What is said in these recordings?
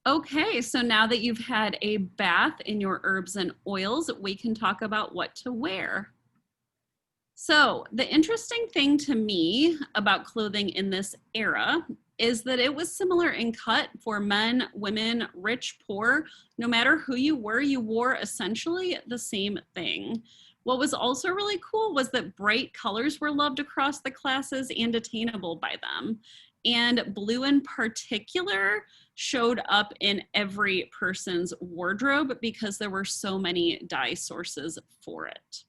Okay, so now that you've had a bath in your herbs and oils, we can talk about what to wear. So the interesting thing to me about clothing in this era is that it was similar in cut for men, women, rich, poor. No matter who you wore essentially the same thing. What was also really cool was that bright colors were loved across the classes and attainable by them. And blue in particular showed up in every person's wardrobe because there were so many dye sources for it.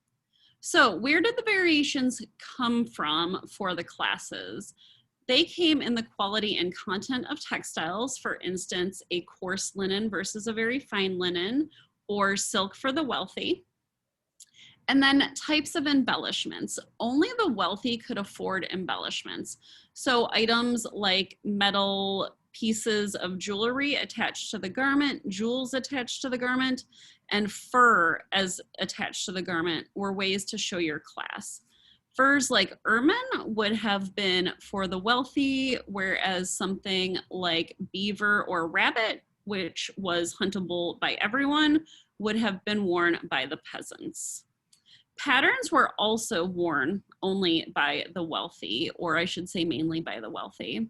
So where did the variations come from for the classes? They came in the quality and content of textiles, for instance, a coarse linen versus a very fine linen, or silk for the wealthy. And then types of embellishments. Only the wealthy could afford embellishments. So items like metal pieces of jewelry attached to the garment, jewels attached to the garment, and fur as attached to the garment were ways to show your class. Furs like ermine would have been for the wealthy, whereas something like beaver or rabbit, which was huntable by everyone, would have been worn by the peasants. Patterns were also worn only by the wealthy, or I should say mainly by the wealthy.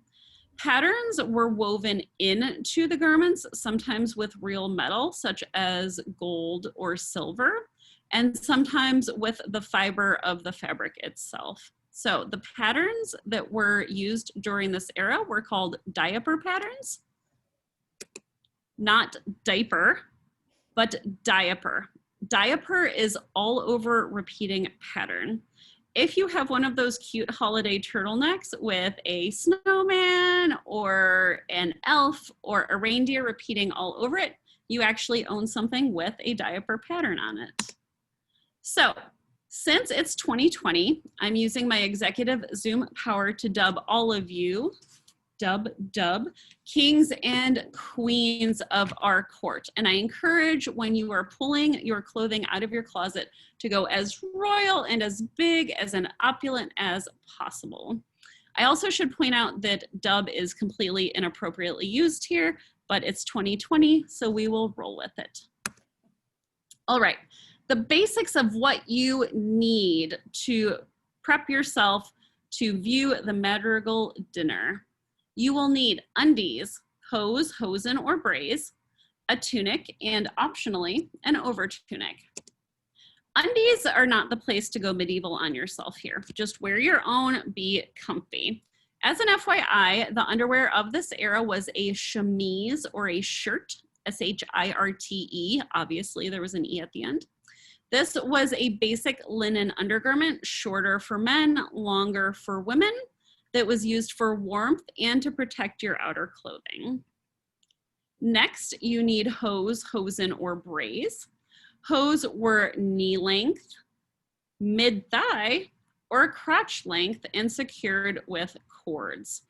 Patterns were woven into the garments, sometimes with real metal, such as gold or silver, and sometimes with the fiber of the fabric itself. So the patterns that were used during this era were called diaper patterns, not diaper, but diaper. Diaper is all over repeating pattern. If you have one of those cute holiday turtlenecks with a snowman or an elf or a reindeer repeating all over it, you actually own something with a diaper pattern on it. So since it's 2020, I'm using my executive Zoom power to dub all of you, dub, kings and queens of our court. And I encourage when you are pulling your clothing out of your closet to go as royal and as big as and opulent as possible. I also should point out that dub is completely inappropriately used here, but it's 2020, so we will roll with it. All right, the basics of what you need to prep yourself to view the Madrigal dinner. You will need undies, hose, hosen, or braise, a tunic, and optionally, an over tunic. Undies are not the place to go medieval on yourself here. Just wear your own, be comfy. As an FYI, the underwear of this era was a chemise or a shirt, S-H-I-R-T-E. Obviously, there was an E at the end. This was a basic linen undergarment, shorter for men, longer for women, that was used for warmth and to protect your outer clothing. Next, you need hose, hosen, or braise. Hose were knee length, mid-thigh, or crotch length and secured with cords.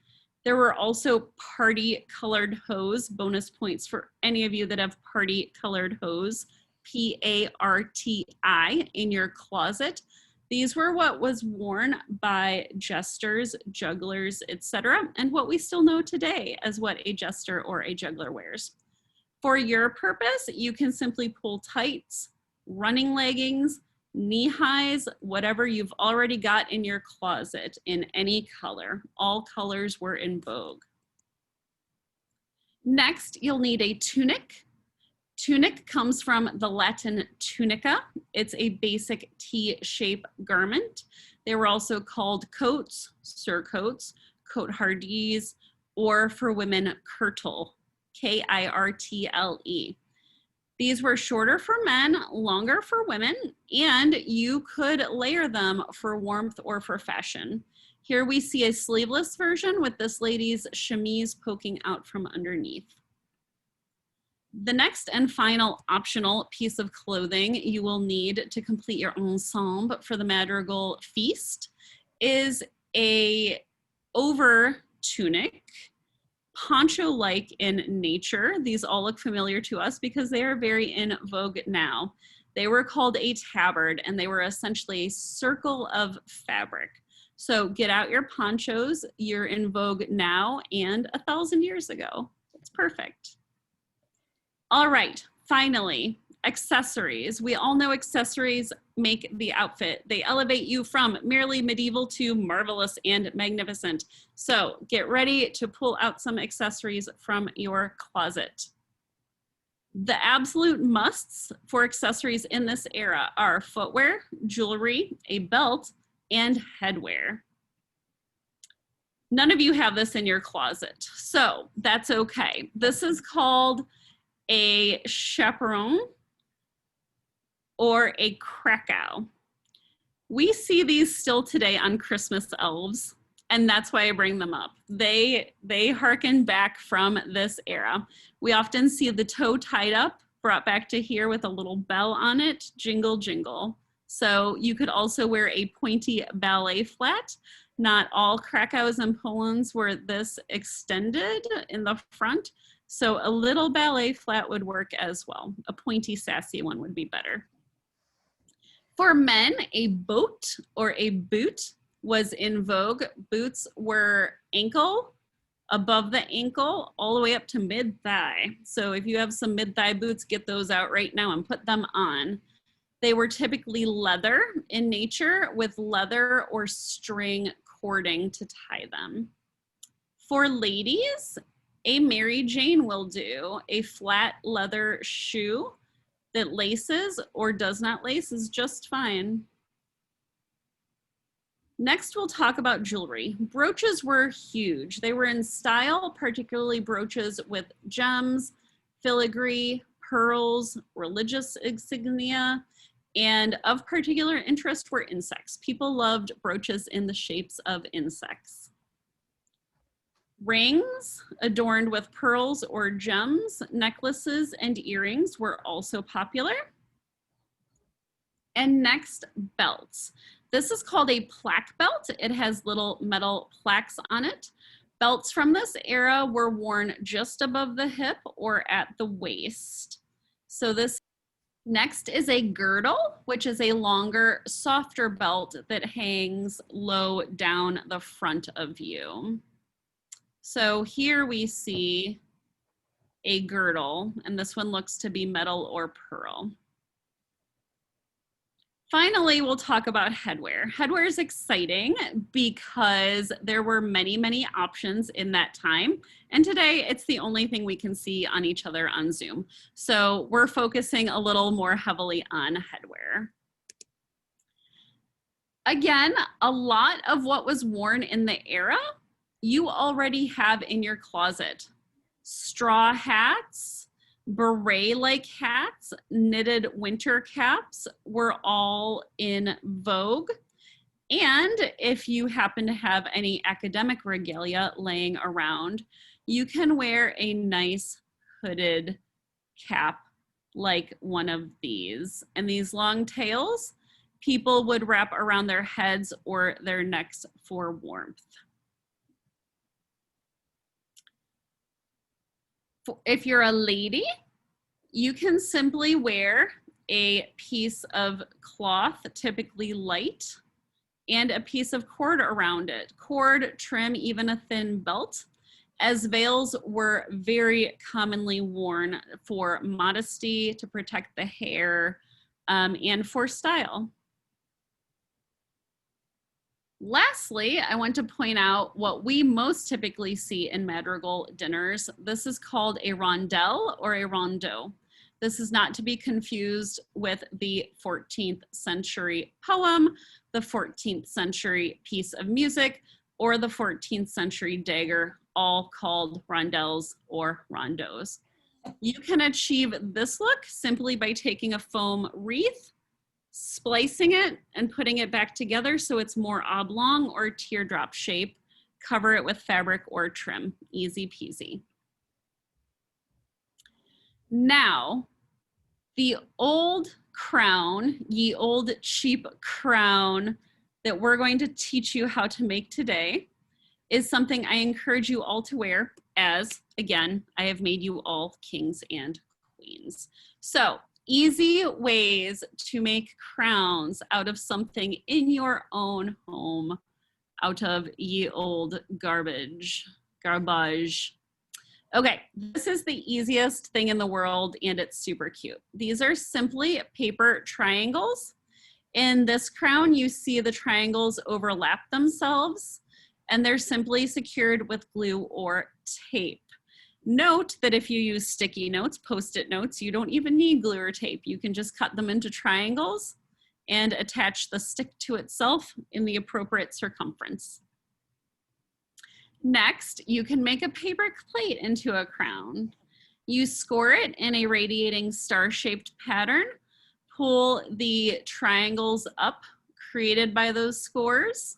There were also party colored hose, bonus points for any of you that have party colored hose, P-A-R-T-I, in your closet. These were what was worn by jesters, jugglers, etc., and what we still know today as what a jester or a juggler wears. For your purpose, you can simply pull tights, running leggings, knee highs, whatever you've already got in your closet in any color. All colors were in vogue. Next, you'll need a tunic. Tunic comes from the Latin tunica. It's a basic T-shape garment. They were also called coats, surcoats, cote hardies, or for women, kirtle, K-I-R-T-L-E. These were shorter for men, longer for women, and you could layer them for warmth or for fashion. Here we see a sleeveless version with this lady's chemise poking out from underneath. The next and final optional piece of clothing you will need to complete your ensemble for the Madrigal feast is a over tunic, poncho-like in nature. These all look familiar to us because they are very in vogue now. They were called a tabard, and they were essentially a circle of fabric. So get out your ponchos. You're in vogue now and 1,000 years ago. It's perfect. All right, finally, accessories. We all know accessories make the outfit. They elevate you from merely medieval to marvelous and magnificent. So get ready to pull out some accessories from your closet. The absolute musts for accessories in this era are footwear, jewelry, a belt, and headwear. None of you have this in your closet, so that's okay. This is called a chaperon or a krakow. We see these still today on Christmas elves, and that's why I bring them up. They harken back from this era. We often see the toe tied up, brought back to here with a little bell on it, jingle, jingle. So you could also wear a pointy ballet flat. Not all krakows and pulloons were this extended in the front, so a little ballet flat would work as well. A pointy, sassy one would be better. For men, a boat or a boot was in vogue. Boots were ankle, above the ankle, all the way up to mid-thigh. So if you have some mid-thigh boots, get those out right now and put them on. They were typically leather in nature with leather or string cording to tie them. For ladies, a Mary Jane will do. A flat leather shoe that laces or does not lace is just fine. Next, we'll talk about jewelry. Brooches were huge. They were in style, particularly brooches with gems, filigree, pearls, religious insignia, and of particular interest were insects. People loved brooches in the shapes of insects. Rings adorned with pearls or gems, necklaces, and earrings were also popular. And next, belts. This is called a plaque belt. It has little metal plaques on it. Belts from this era were worn just above the hip or at the waist. So this next is a girdle, which is a longer, softer belt that hangs low down the front of you. So here we see a girdle, and this one looks to be metal or pearl. Finally, we'll talk about headwear. Headwear is exciting because there were many, many options in that time. And today it's the only thing we can see on each other on Zoom. So we're focusing a little more heavily on headwear. Again, a lot of what was worn in the era, you already have in your closet. Straw hats, beret-like hats, knitted winter caps were all in vogue. And if you happen to have any academic regalia laying around, you can wear a nice hooded cap like one of these. And these long tails, people would wrap around their heads or their necks for warmth. If you're a lady, you can simply wear a piece of cloth, typically light, and a piece of cord around it. Cord, trim, even a thin belt, as veils were very commonly worn for modesty, to protect the hair, and for style. Lastly, I want to point out what we most typically see in Madrigal dinners. This is called a rondel or a rondeau. This is not to be confused with the 14th century poem, the 14th century piece of music, or the 14th century dagger, all called rondels or rondeaus. You can achieve this look simply by taking a foam wreath, splicing it and putting it back together so it's more oblong or teardrop shape. Cover it with fabric or trim, easy peasy. Now, the old crown, ye old cheap crown that we're going to teach you how to make today is something I encourage you all to wear, as, again, I have made you all kings and queens. So, easy ways to make crowns out of something in your own home, out of ye old garbage. Okay, this is the easiest thing in the world and it's super cute. These are simply paper triangles. In this crown, you see the triangles overlap themselves and they're simply secured with glue or tape. Note that if you use sticky notes, Post-it notes, you don't even need glue or tape. You can just cut them into triangles and attach the stick to itself in the appropriate circumference. Next, you can make a paper plate into a crown. You score it in a radiating star-shaped pattern. Pull the triangles up created by those scores,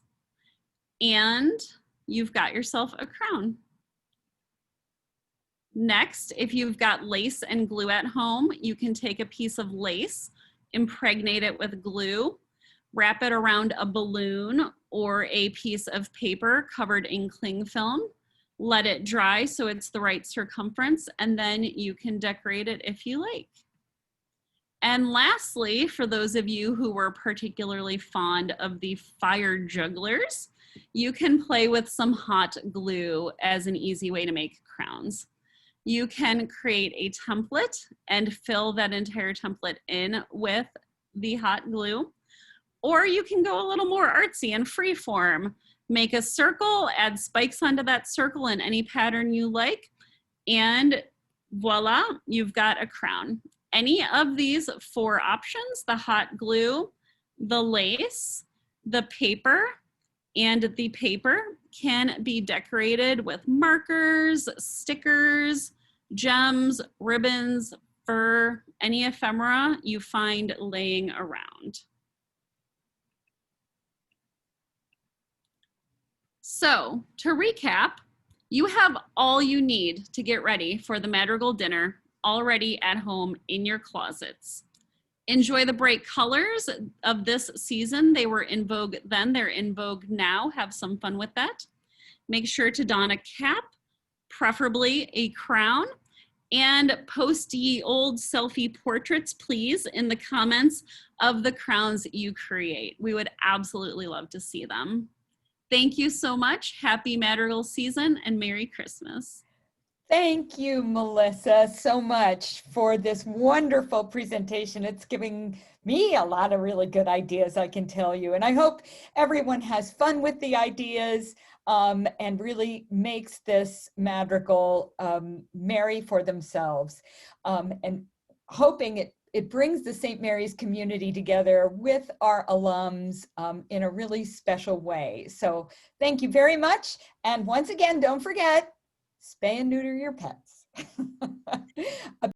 and you've got yourself a crown. Next, if you've got lace and glue at home, you can take a piece of lace, impregnate it with glue, wrap it around a balloon or a piece of paper covered in cling film, let it dry so it's the right circumference, and then you can decorate it if you like. And lastly, for those of you who were particularly fond of the fire jugglers, you can play with some hot glue as an easy way to make crowns. You can create a template and fill that entire template in with the hot glue. Or you can go a little more artsy and free form. Make a circle, add spikes onto that circle in any pattern you like, and voila, you've got a crown. Any of these 4 options, the hot glue, the lace, the paper, and the paper, can be decorated with markers, stickers, gems, ribbons, fur, any ephemera you find laying around. So to recap, you have all you need to get ready for the Madrigal dinner already at home in your closets. Enjoy the bright colors of this season. They were in vogue then, they're in vogue now. Have some fun with that. Make sure to don a cap, preferably a crown, and post ye old selfie portraits, please, in the comments of the crowns you create. We would absolutely love to see them. Thank you so much. Happy Madrigal season and Merry Christmas. Thank you, Melissa, so much for this wonderful presentation. It's giving me a lot of really good ideas, I can tell you. And I hope everyone has fun with the ideas and really makes this Madrigal merry for themselves. And hoping it brings the St. Mary's community together with our alums in a really special way. So thank you very much. And once again, don't forget, spay and neuter your pets.